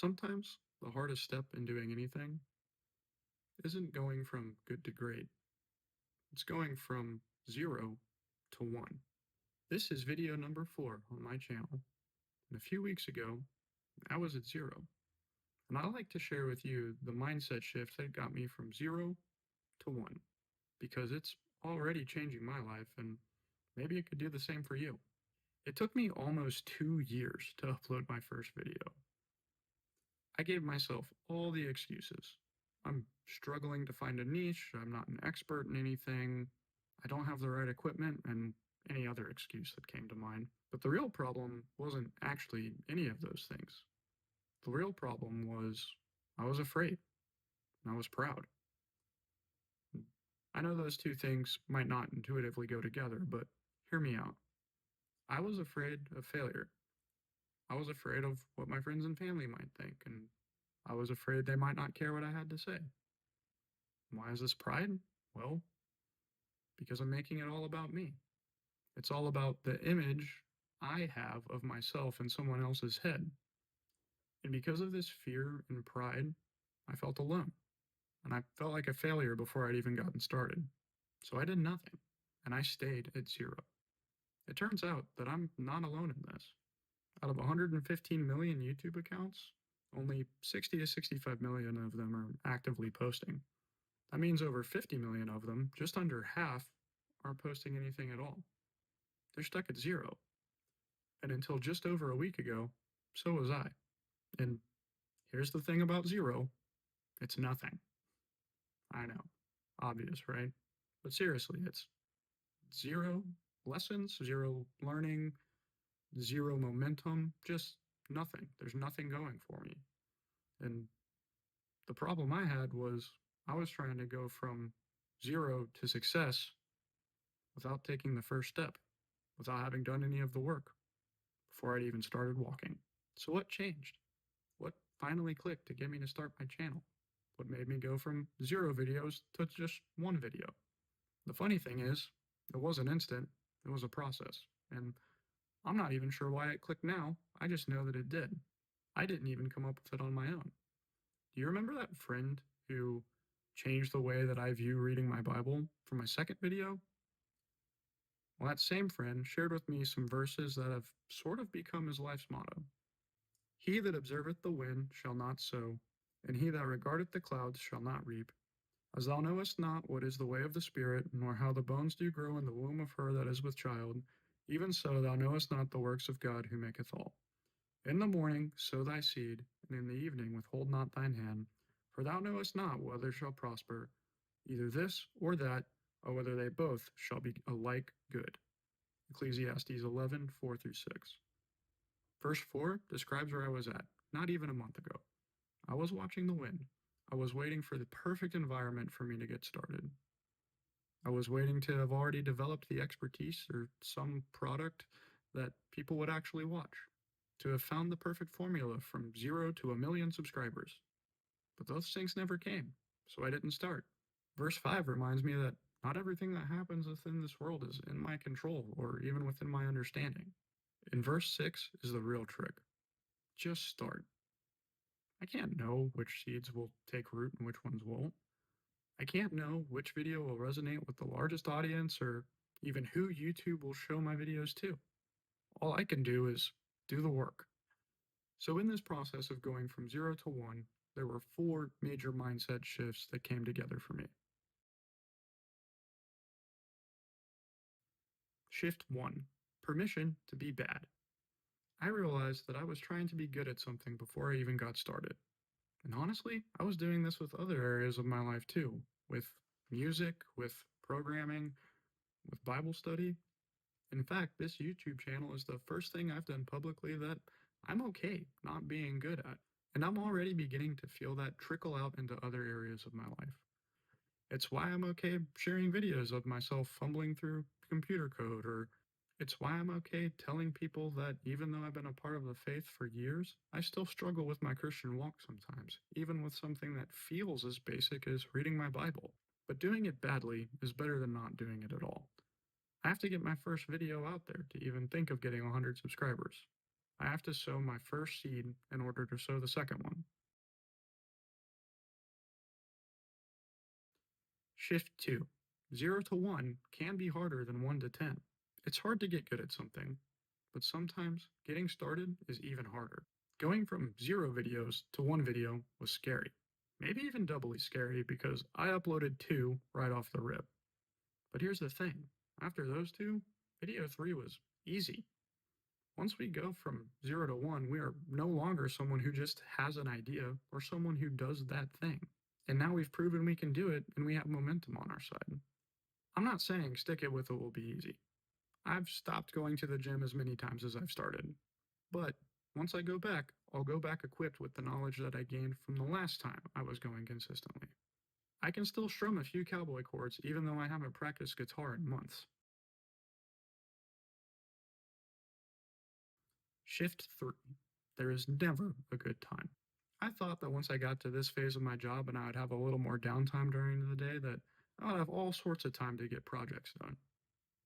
Sometimes the hardest step in doing anything isn't going from good to great, it's going from 0 to 1. This is video number 4 on my channel, and a few weeks ago, I was at 0. And I'd like to share with you the mindset shift that got me from 0 to 1, because it's already changing my life, and maybe it could do the same for you. It took me almost 2 years to upload my first video. I gave myself all the excuses. I'm struggling to find a niche. I'm not an expert in anything. I don't have the right equipment, and any other excuse that came to mind. But the real problem wasn't actually any of those things. The real problem was I was afraid and I was proud. I know those two things might not intuitively go together, but hear me out. I was afraid of failure. I was afraid of what my friends and family might think, and I was afraid they might not care what I had to say. Why is this pride? Well, because I'm making it all about me. It's all about the image I have of myself in someone else's head. And because of this fear and pride, I felt alone. And I felt like a failure before I'd even gotten started. So I did nothing, and I stayed at 0. It turns out that I'm not alone in this. Out of 115 million YouTube accounts, only 60 to 65 million of them are actively posting. That means over 50 million of them, just under half, aren't posting anything at all. They're stuck at 0. And until just over a week ago, so was I. And here's the thing about 0, it's nothing. I know, obvious, right? But seriously, it's 0 lessons, 0 learning, 0 momentum, just nothing. There's nothing going for me. And the problem I had was I was trying to go from 0 to success without taking the first step, without having done any of the work before I'd even started walking. So what changed? What finally clicked to get me to start my channel? What made me go from 0 videos to just 1 video? The funny thing is, it wasn't instant, it was a process. And I'm not even sure why it clicked now, I just know that it did. I didn't even come up with it on my own. Do you remember that friend who changed the way that I view reading my Bible for my second video? Well, that same friend shared with me some verses that have sort of become his life's motto. He that observeth the wind shall not sow, and he that regardeth the clouds shall not reap. As thou knowest not what is the way of the Spirit, nor how the bones do grow in the womb of her that is with child, even so thou knowest not the works of God who maketh all. In the morning sow thy seed, and in the evening withhold not thine hand, for thou knowest not whether shall prosper, either this or that, or whether they both shall be alike good. Ecclesiastes 11:4-6. Verse 4 describes where I was at, not even a month ago. I was watching the wind. I was waiting for the perfect environment for me to get started. I was waiting to have already developed the expertise or some product that people would actually watch, to have found the perfect formula from 0 to a million subscribers. But those things never came, so I didn't start. Verse 5 reminds me that not everything that happens within this world is in my control or even within my understanding. In verse 6 is the real trick. Just start. I can't know which seeds will take root and which ones won't. I can't know which video will resonate with the largest audience or even who YouTube will show my videos to. All I can do is do the work. So, in this process of going from 0 to 1, there were 4 major mindset shifts that came together for me. Shift 1: Permission to be bad. I realized that I was trying to be good at something before I even got started. And honestly, I was doing this with other areas of my life too, with music, with programming, with Bible study. In fact, this YouTube channel is the first thing I've done publicly that I'm okay not being good at. And I'm already beginning to feel that trickle out into other areas of my life. It's why I'm okay sharing videos of myself fumbling through computer code, or it's why I'm okay telling people that even though I've been a part of the faith for years, I still struggle with my Christian walk sometimes, even with something that feels as basic as reading my Bible. But doing it badly is better than not doing it at all. I have to get my first video out there to even think of getting 100 subscribers. I have to sow my first seed in order to sow the second one. Shift 2. 0 to 1 can be harder than 1 to 10. It's hard to get good at something, but sometimes getting started is even harder. Going from 0 videos to 1 video was scary. Maybe even doubly scary because I uploaded 2 right off the rip. But here's the thing, after those 2, video 3 was easy. Once we go from 0 to 1, we are no longer someone who just has an idea or someone who does that thing. And now we've proven we can do it and we have momentum on our side. I'm not saying stick it with it will be easy. I've stopped going to the gym as many times as I've started. But once I go back, I'll go back equipped with the knowledge that I gained from the last time I was going consistently. I can still strum a few cowboy chords even though I haven't practiced guitar in months. Shift 3. There is never a good time. I thought that once I got to this phase of my job and I would have a little more downtime during the day, that I would have all sorts of time to get projects done.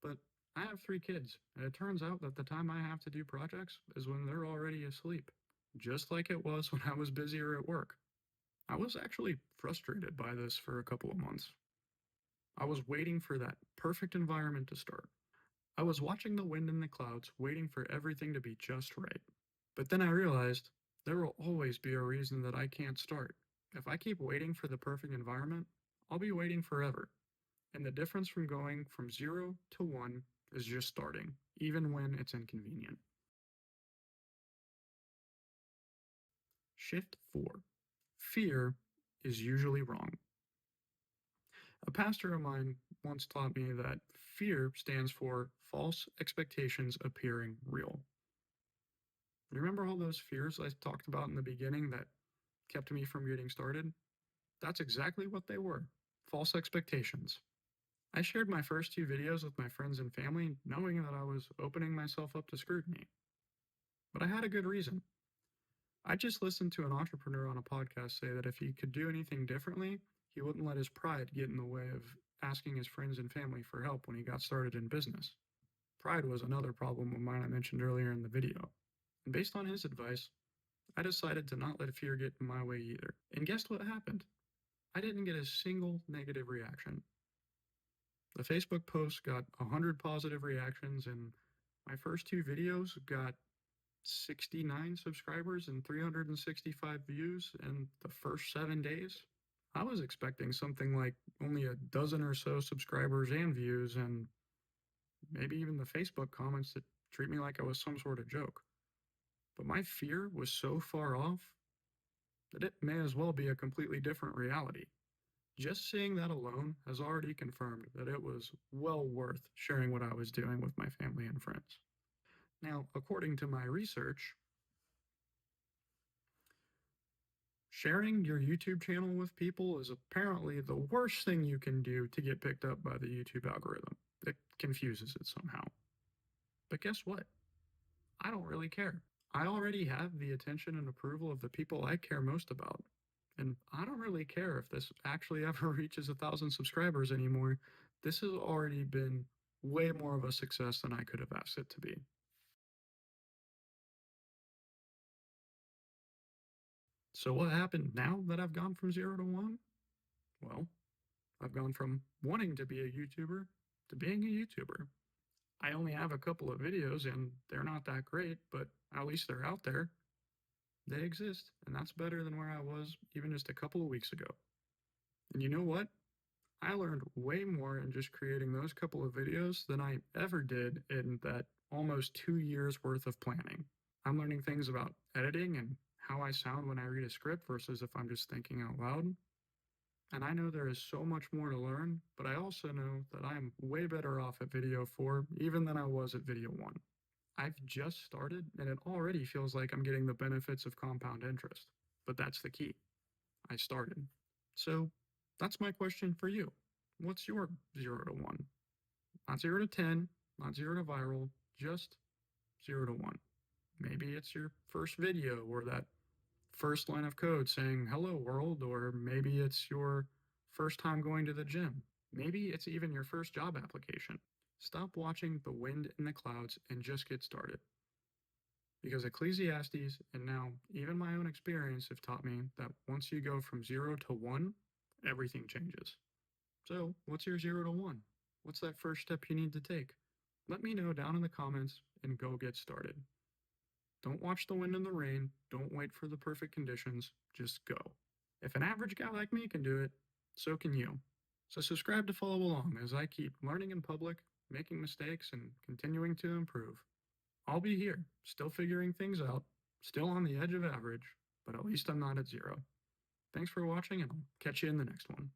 But I have 3 kids, and it turns out that the time I have to do projects is when they're already asleep, just like it was when I was busier at work. I was actually frustrated by this for a couple of months. I was waiting for that perfect environment to start. I was watching the wind in the clouds, waiting for everything to be just right. But then I realized there will always be a reason that I can't start. If I keep waiting for the perfect environment, I'll be waiting forever. And the difference from going from 0 to 1 is just starting, even when it's inconvenient. Shift 4. Fear is usually wrong. A pastor of mine once taught me that fear stands for false expectations appearing real. Remember all those fears I talked about in the beginning that kept me from getting started? That's exactly what they were, false expectations. I shared my first 2 videos with my friends and family, knowing that I was opening myself up to scrutiny. But I had a good reason. I just listened to an entrepreneur on a podcast say that if he could do anything differently, he wouldn't let his pride get in the way of asking his friends and family for help when he got started in business. Pride was another problem of mine I mentioned earlier in the video. And based on his advice, I decided to not let fear get in my way either. And guess what happened? I didn't get a single negative reaction. The Facebook post got 100 positive reactions, and my first 2 videos got 69 subscribers and 365 views in the first 7 days. I was expecting something like only a dozen or so subscribers and views, and maybe even the Facebook comments that treat me like I was some sort of joke. But my fear was so far off that it may as well be a completely different reality. Just seeing that alone has already confirmed that it was well worth sharing what I was doing with my family and friends. Now, according to my research, sharing your YouTube channel with people is apparently the worst thing you can do to get picked up by the YouTube algorithm. It confuses it somehow. But guess what? I don't really care. I already have the attention and approval of the people I care most about. And I don't really care if this actually ever reaches 1,000 subscribers anymore. This has already been way more of a success than I could have asked it to be. So, what happened now that I've gone from 0 to 1? Well, I've gone from wanting to be a YouTuber to being a YouTuber. I only have a couple of videos and they're not that great, but at least they're out there. They exist, and that's better than where I was even just a couple of weeks ago. And you know what? I learned way more in just creating those couple of videos than I ever did in that almost 2 years worth of planning. I'm learning things about editing and how I sound when I read a script versus if I'm just thinking out loud. And I know there is so much more to learn, but I also know that I am way better off at video 4 even than I was at video 1. I've just started and it already feels like I'm getting the benefits of compound interest. But that's the key. I started. So that's my question for you. What's your 0 to 1? Not 0 to 10, not 0 to viral, just 0 to 1. Maybe it's your first video or that first line of code saying hello world, or maybe it's your first time going to the gym. Maybe it's even your first job application. Stop watching the wind in the clouds and just get started. Because Ecclesiastes and now even my own experience have taught me that once you go from 0 to 1, everything changes. So, what's your 0 to 1? What's that first step you need to take? Let me know down in the comments and go get started. Don't watch the wind and the rain. Don't wait for the perfect conditions. Just go. If an average guy like me can do it, so can you. So subscribe to follow along as I keep learning in public, making mistakes, and continuing to improve. I'll be here, still figuring things out, still on the edge of average, but at least I'm not at 0. Thanks for watching, and I'll catch you in the next one.